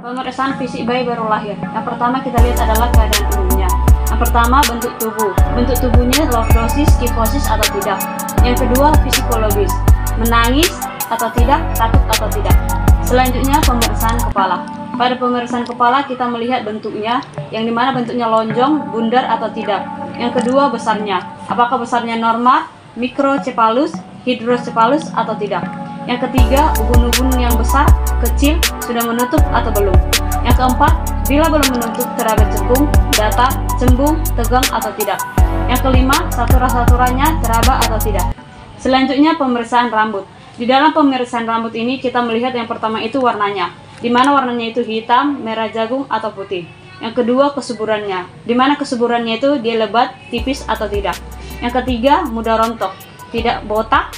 Pemeriksaan fisik bayi baru lahir. Yang pertama kita lihat adalah keadaan umumnya. Yang pertama, bentuk tubuh. Bentuk tubuhnya lordosis, kifosis atau tidak. Yang kedua, psikologis. Menangis atau tidak, takut atau tidak. Selanjutnya, pemeriksaan kepala. Pada pemeriksaan kepala kita melihat bentuknya, yang dimana bentuknya lonjong, bundar atau tidak. Yang kedua, besarnya. Apakah besarnya normal, mikrocephalus, hidrocephalus atau tidak. Yang ketiga, ubun-ubun yang besar, kecil, sudah menutup atau belum. Yang keempat, bila belum menutup teraba cekung, datar, cembung, tegang atau tidak. Yang kelima, satura-saturanya teraba atau tidak. Selanjutnya, pemeriksaan rambut. Di dalam pemeriksaan rambut ini kita melihat yang pertama itu warnanya, di mana warnanya itu hitam, merah jagung atau putih. Yang kedua, kesuburannya, di mana kesuburannya itu dia lebat, tipis atau tidak. Yang ketiga, mudah rontok, tidak botak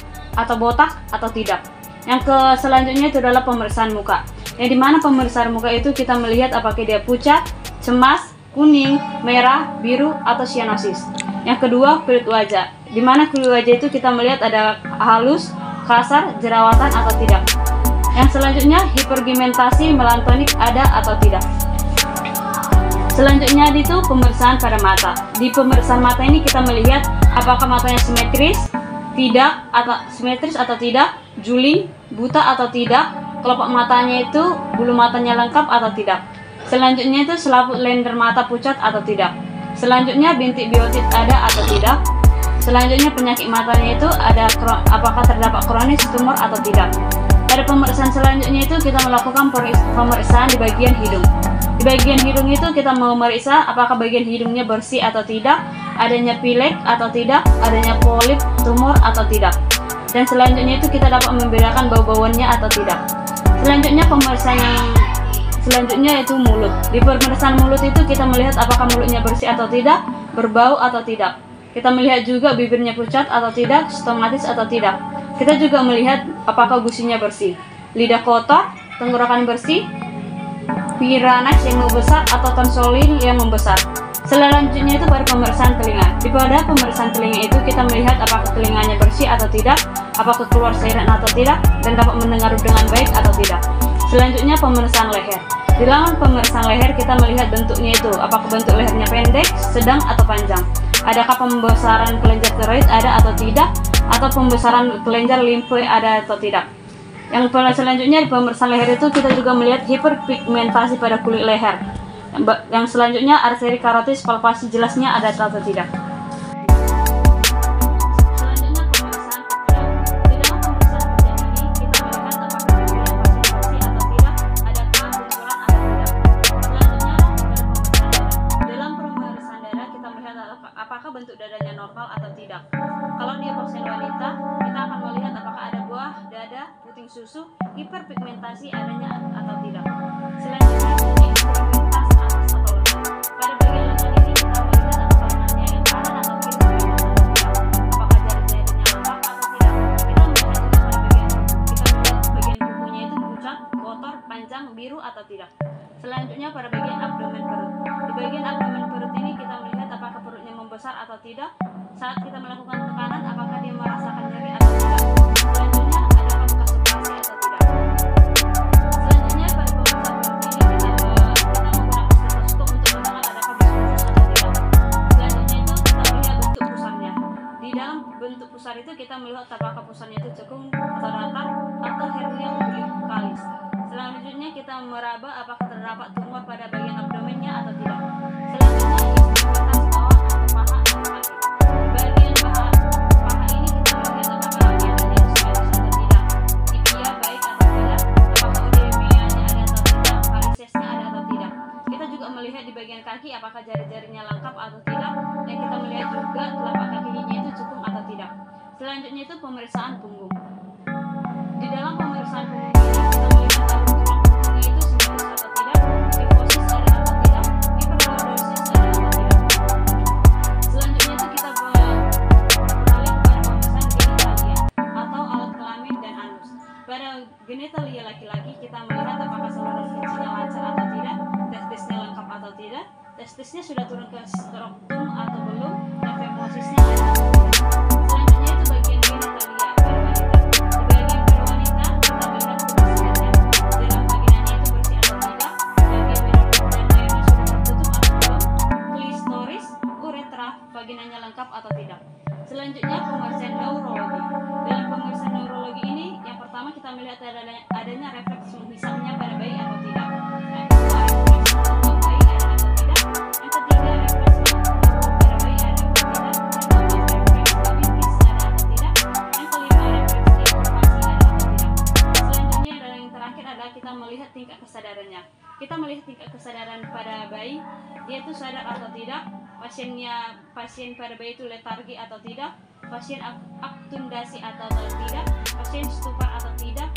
atau tidak. Yang selanjutnya itu adalah pemeriksaan muka. Yang dimana pemeriksaan muka itu kita melihat apakah dia pucat, cemas, kuning, merah, biru atau sianosis. Yang kedua, kulit wajah. Dimana kulit wajah itu kita melihat ada halus, kasar, jerawatan atau tidak. Yang selanjutnya, hiperpigmentasi melantonik ada atau tidak. Selanjutnya itu pemeriksaan pada mata. Di pemeriksaan mata ini kita melihat apakah matanya simetris atau tidak, juling, buta atau tidak, kelopak matanya itu bulu matanya lengkap atau tidak. Selanjutnya itu selaput lender mata pucat atau tidak. Selanjutnya bintik biotit ada atau tidak. Selanjutnya penyakit matanya itu ada apakah terdapat kronis, tumor atau tidak. Pada pemeriksaan selanjutnya itu kita melakukan pemeriksaan di bagian hidung. Di bagian hidung itu kita mau memeriksa apakah bagian hidungnya bersih atau tidak, adanya pilek atau tidak, adanya polip, tumor atau tidak. Dan selanjutnya itu kita dapat membedakan bau-bauannya atau tidak. Selanjutnya pemeriksaan yang selanjutnya itu mulut. Di pemeriksaan mulut itu kita melihat apakah mulutnya bersih atau tidak, berbau atau tidak. Kita melihat juga bibirnya pucat atau tidak, stomatis atau tidak. Kita juga melihat apakah gusinya bersih, lidah kotor, tenggorokan bersih, piranaks yang membesar atau tonsolin yang membesar. Selanjutnya itu pada pemeriksaan telinga. Pada pemeriksaan telinga itu kita melihat apakah telinganya bersih atau tidak, apakah keluar cairan atau tidak, dan dapat mendengar dengan baik atau tidak. Selanjutnya pemeriksaan leher. Di dalam pemeriksaan leher kita melihat bentuknya itu, apakah bentuk lehernya pendek, sedang atau panjang. Adakah pembesaran kelenjar tiroid ada atau tidak, atau pembesaran kelenjar limfe ada atau tidak. Yang selanjutnya di pemeriksaan leher itu kita juga melihat hiperpigmentasi pada kulit leher. Yang selanjutnya arteri karotis palpasi jelasnya ada atau tidak. Selanjutnya pemeriksaan ketiak. Di dalam pemeriksaan ketiak ini kita melihat apakah kulit pasien bersih atau tidak, adakah benturan atau tidak. Selanjutnya dalam pemeriksaan darah kita melihat apakah bentuk dadanya normal atau tidak. Kalau dia pasien wanita, kita akan melihat apakah ada buah dada, puting susu, hiperpigmentasi adanya atau tidak. Selanjutnya ekstremitas atas atau lengan. Pada bagian lengan ini kita melihat apakah lengannya yang kanan atau kiri atau tidak. Apakah jari-jarinya lengkap atau tidak. Kita melihat juga pada bagian kuku. Kita melihat bagian kukunya itu pucat, kotor, panjang, biru atau tidak. Selanjutnya pada bagian abdomen perut. Di bagian abdomen perut ini kita melihat apakah perutnya membesar atau tidak. Saat kita melakukan tekanan, apakah dia merasakan nyeri atau tidak. Selanjutnya, adakah bekas operasi atau tidak. Selanjutnya, pada pemeriksaan perut ini kita menggunakan stetoskop untuk mendengar adakah bekas pusar atau tidak. Selanjutnya itu kita melihat bentuk pusarnya. Di dalam bentuk pusar itu kita melihat apakah pusarnya itu cekung atau datar atau hernia umbilikalis. Selanjutnya kita meraba apakah terdapat tumor pada bagian abdomennya atau tidak. Selanjutnya ekstremitas bawah atau paha atau kaki. Bagian paha ini kita melihat apakah keadaannya itu simetris atau tidak, tibia baik atau tidak, apakah odeemianya ada atau tidak, varisesnya ada atau tidak. Kita juga melihat di bagian kaki apakah jari-jarinya lengkap atau tidak, dan kita melihat juga telapak kakinya itu cekung atau tidak. Selanjutnya itu pemeriksaan punggung. Di dalam pemeriksaan punggung ini kita melihat tulang punggungnya itu simetris atau tidak, kifosis ada atau tidak, hiperlordosis ada atau tidak. Selanjutnya itu kita beralih kepada pemeriksaan genitalia atau alat kelamin dan anus. Pada genitalia laki-laki kita melihat apakah saluran kencingnya lancar atau tidak, testisnya lengkap atau tidak, testisnya sudah turun ke skrotum atau belum, dan femosisnya ada atau tidak. Selanjutnya itu bagian genitalia pada wanita. Di bagian pada wanita kita melihat kebersihannya. Dalam vaginanya itu bersih atau tidak, vaginanya lengkap atau tidak. Selanjutnya pemeriksaan neurologi. Dalam pemeriksaan neurologi ini, yang pertama kita melihat adanya refleks menghisapnya pada bayi atau tidak. Yang kedua, refleks menggendong bayi ada atau tidak. Yang ketiga, refleks menggendong pada bayi ada atau tidak. Yang keempat, refleks biologis ada atau tidak. Yang kelima, refleks evakuasi ada atau tidak. Selanjutnya dan yang terakhir adalah kita melihat tingkat kesadarannya. Kita melihat tingkat kesadaran pada bayi, dia itu sadar atau tidak, pasien pada bayi itu letargi atau tidak, pasien aktundasi atau tidak, pasien stupor atau tidak.